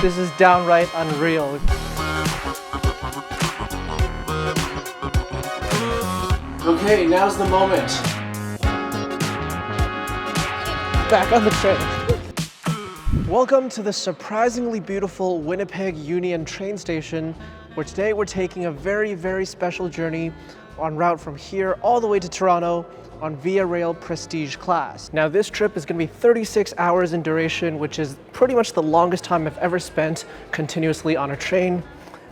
This is downright unreal. Okay, now's the moment. Back on the train. Welcome to the surprisingly beautiful Winnipeg Union train station, where today we're taking a very, very special journey en route from here all the way to Toronto on Via Rail Prestige class. Now this trip is going to be 36 hours in duration, which is pretty much the longest time I've ever spent continuously on a train,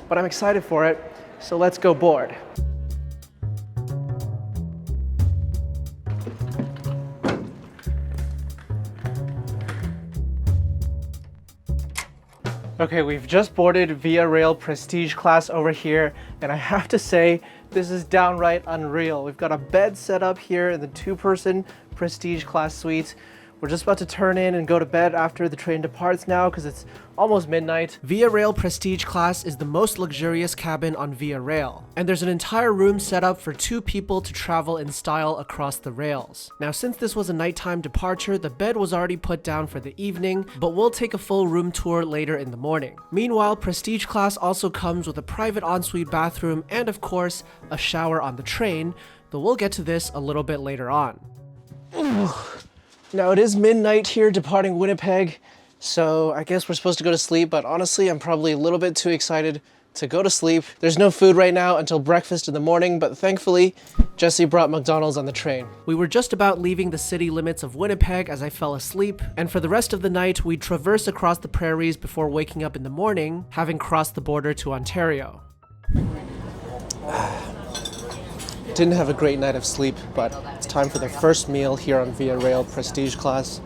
but I'm excited for it, so let's go board. Okay, we've just boarded Via Rail Prestige class over here, and I have to say, this is downright unreal. We've got a bed set up here in the two-person Prestige class suite. We're just about to turn in and go to bed after the train departs now because it's almost midnight. Via Rail Prestige class is the most luxurious cabin on Via Rail, and there's an entire room set up for 2 people to travel in style across the rails. Now, since this was a nighttime departure, the bed was already put down for the evening, but we'll take a full room tour later in the morning. Meanwhile, Prestige class also comes with a private ensuite bathroom and, of course, a shower on the train, though we'll get to this a little bit later on. Now it is midnight here departing Winnipeg, so I guess we're supposed to go to sleep, but honestly I'm probably a little bit too excited to go to sleep. There's no food right now until breakfast in the morning, but thankfully Jesse brought McDonald's on the train. We were just about leaving the city limits of Winnipeg as I fell asleep, and for the rest of the night we'd traverse across the prairies before waking up in the morning, having crossed the border to Ontario. Didn't have a great night of sleep, but it's time for the first meal here on Via Rail Prestige class.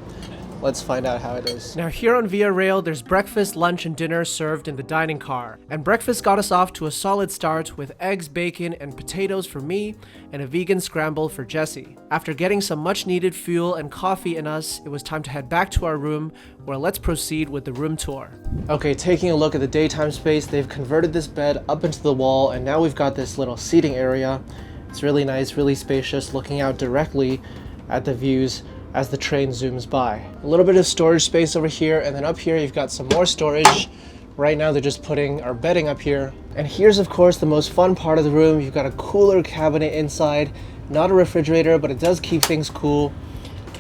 Let's find out how it is. Now here on Via Rail, there's breakfast, lunch, and dinner served in the dining car. And breakfast got us off to a solid start with eggs, bacon, and potatoes for me, and a vegan scramble for Jesse. After getting some much needed fuel and coffee in us, it was time to head back to our room, where let's proceed with the room tour. Okay, taking a look at the daytime space, they've converted this bed up into the wall, and now we've got this little seating area. It's really nice, really spacious, looking out directly at the views as the train zooms by. A little bit of storage space over here, and then up here you've got some more storage. Right now they're just putting our bedding up here. And here's of course the most fun part of the room. You've got a cooler cabinet inside, not a refrigerator, but it does keep things cool.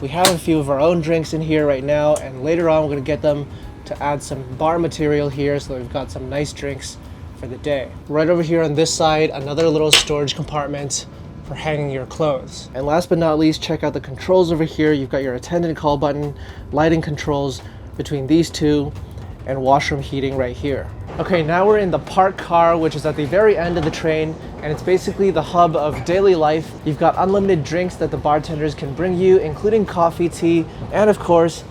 We have a few of our own drinks in here right now, and later on we're gonna get them to add some bar material here so that we've got some nice drinks for the day. Right over here on this side, another little storage compartment for hanging your clothes. And last but not least, check out the controls over here. You've got your attendant call button, lighting controls between these two, and washroom heating right here. Okay, now we're in the park car, which is at the very end of the train, and it's basically the hub of daily life. You've got unlimited drinks that the bartenders can bring you, including coffee, tea, and of course,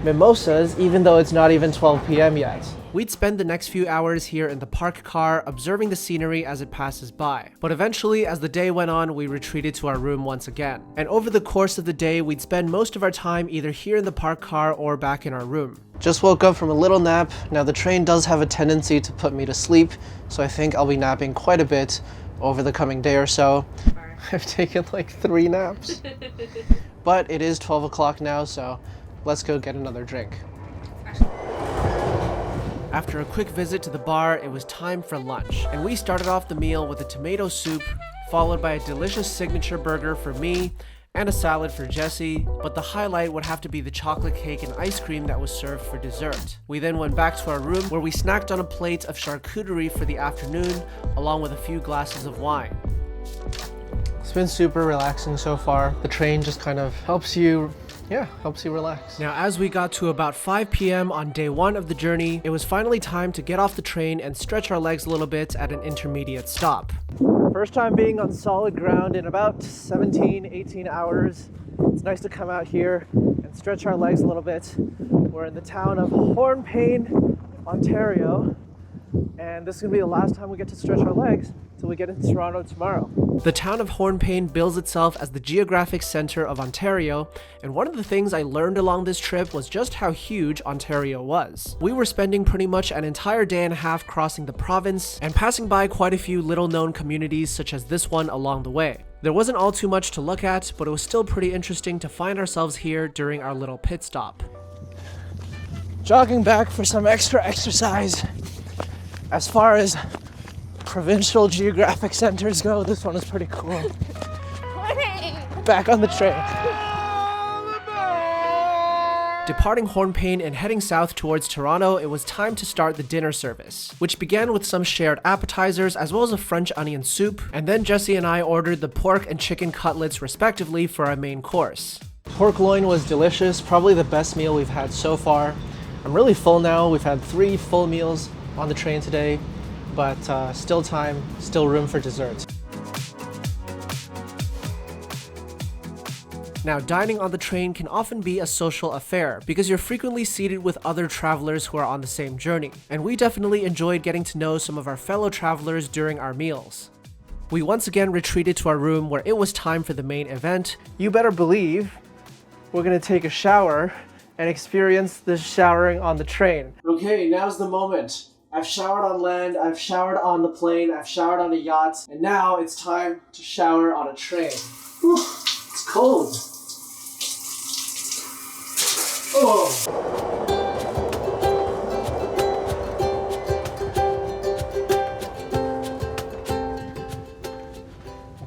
mimosas, even though it's not even 12 p.m. yet. We'd spend the next few hours here in the park car observing the scenery as it passes by. But eventually, as the day went on, we retreated to our room once again. And over the course of the day, we'd spend most of our time either here in the park car or back in our room. Just woke up from a little nap. Now the train does have a tendency to put me to sleep, so I think I'll be napping quite a bit over the coming day or so. I've taken like 3 naps. But it is 12 o'clock now, so let's go get another drink. After a quick visit to the bar, it was time for lunch, and we started off the meal with a tomato soup, followed by a delicious signature burger for me, and a salad for Jesse, but the highlight would have to be the chocolate cake and ice cream that was served for dessert. We then went back to our room, where we snacked on a plate of charcuterie for the afternoon, along with a few glasses of wine. It's been super relaxing so far. The train just kind of helps you relax. Now, as we got to about 5 p.m. on day 1 of the journey, it was finally time to get off the train and stretch our legs a little bit at an intermediate stop. First time being on solid ground in about 17, 18 hours. It's nice to come out here and stretch our legs a little bit. We're in the town of Hornpain, Ontario, and this is gonna be the last time we get to stretch our legs until we get into Toronto tomorrow. The town of Hornpain bills itself as the geographic center of Ontario, and one of the things I learned along this trip was just how huge Ontario was. We were spending pretty much an entire day and a half crossing the province and passing by quite a few little known communities such as this one along the way. There wasn't all too much to look at, but it was still pretty interesting to find ourselves here during our little pit stop. Jogging back for some extra exercise. As far as provincial geographic centers go, this one is pretty cool. Back on the train. Departing Hornpain and heading south towards Toronto, it was time to start the dinner service, which began with some shared appetizers as well as a French onion soup, and then Jesse and I ordered the pork and chicken cutlets respectively for our main course. Pork loin was delicious, probably the best meal we've had so far. I'm really full now. We've had 3 full meals on the train today, but still time, still room for dessert. Now, dining on the train can often be a social affair because you're frequently seated with other travelers who are on the same journey, and we definitely enjoyed getting to know some of our fellow travelers during our meals. We once again retreated to our room where it was time for the main event. You better believe we're gonna take a shower and experience the showering on the train. Okay, now's the moment. I've showered on land, I've showered on the plane, I've showered on a yacht, and now it's time to shower on a train. Whew, it's cold. Oh.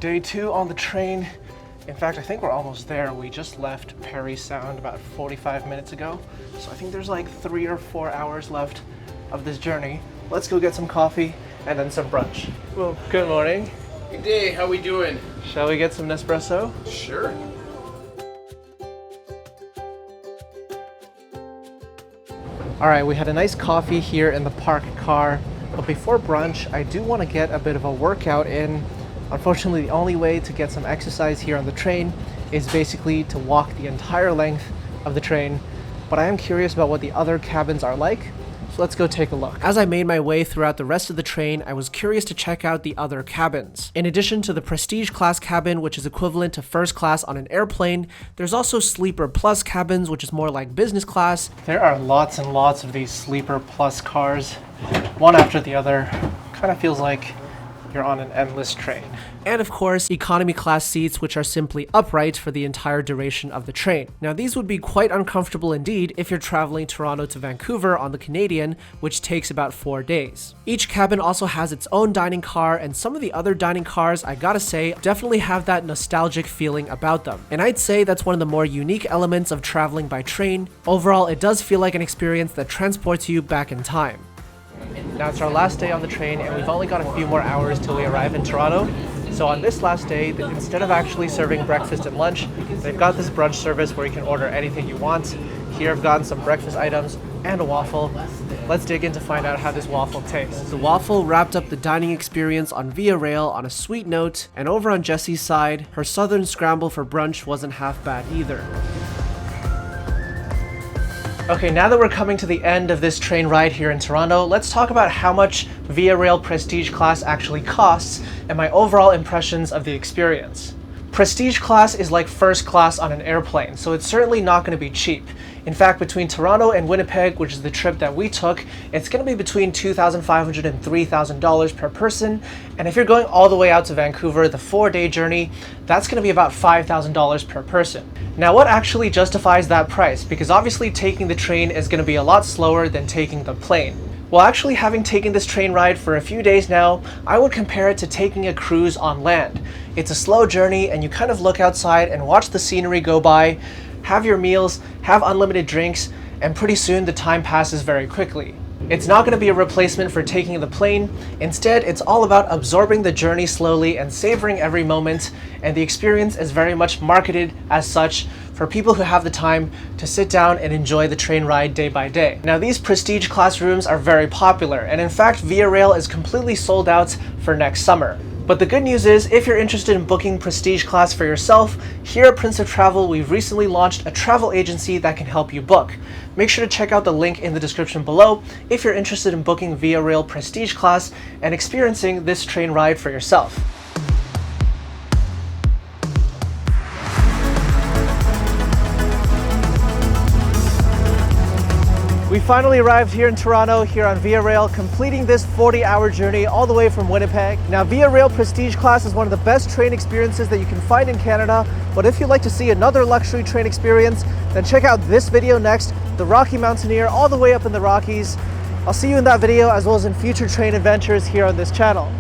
Day 2 on the train. In fact, I think we're almost there. We just left Parry Sound about 45 minutes ago. So I think there's like 3 or 4 hours left of this journey. Let's go get some coffee and then some brunch. Well, good morning. Good day, how we doing? Shall we get some Nespresso? Sure. All right, we had a nice coffee here in the parked car, but before brunch, I do want to get a bit of a workout in. Unfortunately, the only way to get some exercise here on the train is basically to walk the entire length of the train, but I am curious about what the other cabins are like, so let's go take a look. As I made my way throughout the rest of the train, I was curious to check out the other cabins. In addition to the Prestige class cabin, which is equivalent to first class on an airplane, there's also Sleeper Plus cabins, which is more like business class. There are lots and lots of these Sleeper Plus cars, one after the other. Kind of feels like you're on an endless train. And of course, economy class seats, which are simply upright for the entire duration of the train. Now, these would be quite uncomfortable indeed if you're traveling Toronto to Vancouver on the Canadian, which takes about 4 days. Each cabin also has its own dining car, and some of the other dining cars, I gotta say, definitely have that nostalgic feeling about them. And I'd say that's one of the more unique elements of traveling by train. Overall, it does feel like an experience that transports you back in time. Now it's our last day on the train, and we've only got a few more hours till we arrive in Toronto. So on this last day, instead of actually serving breakfast and lunch, they've got this brunch service where you can order anything you want. Here I've gotten some breakfast items and a waffle. Let's dig in to find out how this waffle tastes. The waffle wrapped up the dining experience on Via Rail on a sweet note, and over on Jessie's side, her southern scramble for brunch wasn't half bad either. Okay, now that we're coming to the end of this train ride here in Toronto, let's talk about how much Via Rail Prestige class actually costs and my overall impressions of the experience. Prestige class is like first class on an airplane, so it's certainly not going to be cheap. In fact, between Toronto and Winnipeg, which is the trip that we took, it's going to be between $2,500 and $3,000 per person. And if you're going all the way out to Vancouver, the 4-day journey, that's going to be about $5,000 per person. Now, what actually justifies that price? Because obviously taking the train is going to be a lot slower than taking the plane. Well, actually, having taken this train ride for a few days now, I would compare it to taking a cruise on land. It's a slow journey, and you kind of look outside and watch the scenery go by, have your meals, have unlimited drinks, and pretty soon the time passes very quickly. It's not going to be a replacement for taking the plane. Instead, it's all about absorbing the journey slowly and savoring every moment, and the experience is very much marketed as such for people who have the time to sit down and enjoy the train ride day by day. Now, these Prestige class rooms are very popular, and in fact, Via Rail is completely sold out for next summer. But the good news is, if you're interested in booking Prestige class for yourself, here at Prince of Travel, we've recently launched a travel agency that can help you book. Make sure to check out the link in the description below if you're interested in booking Via Rail Prestige class and experiencing this train ride for yourself. We finally arrived here in Toronto, here on Via Rail, completing this 40-hour journey all the way from Winnipeg. Now, Via Rail Prestige Class is one of the best train experiences that you can find in Canada, but if you'd like to see another luxury train experience, then check out this video next, the Rocky Mountaineer all the way up in the Rockies. I'll see you in that video as well as in future train adventures here on this channel.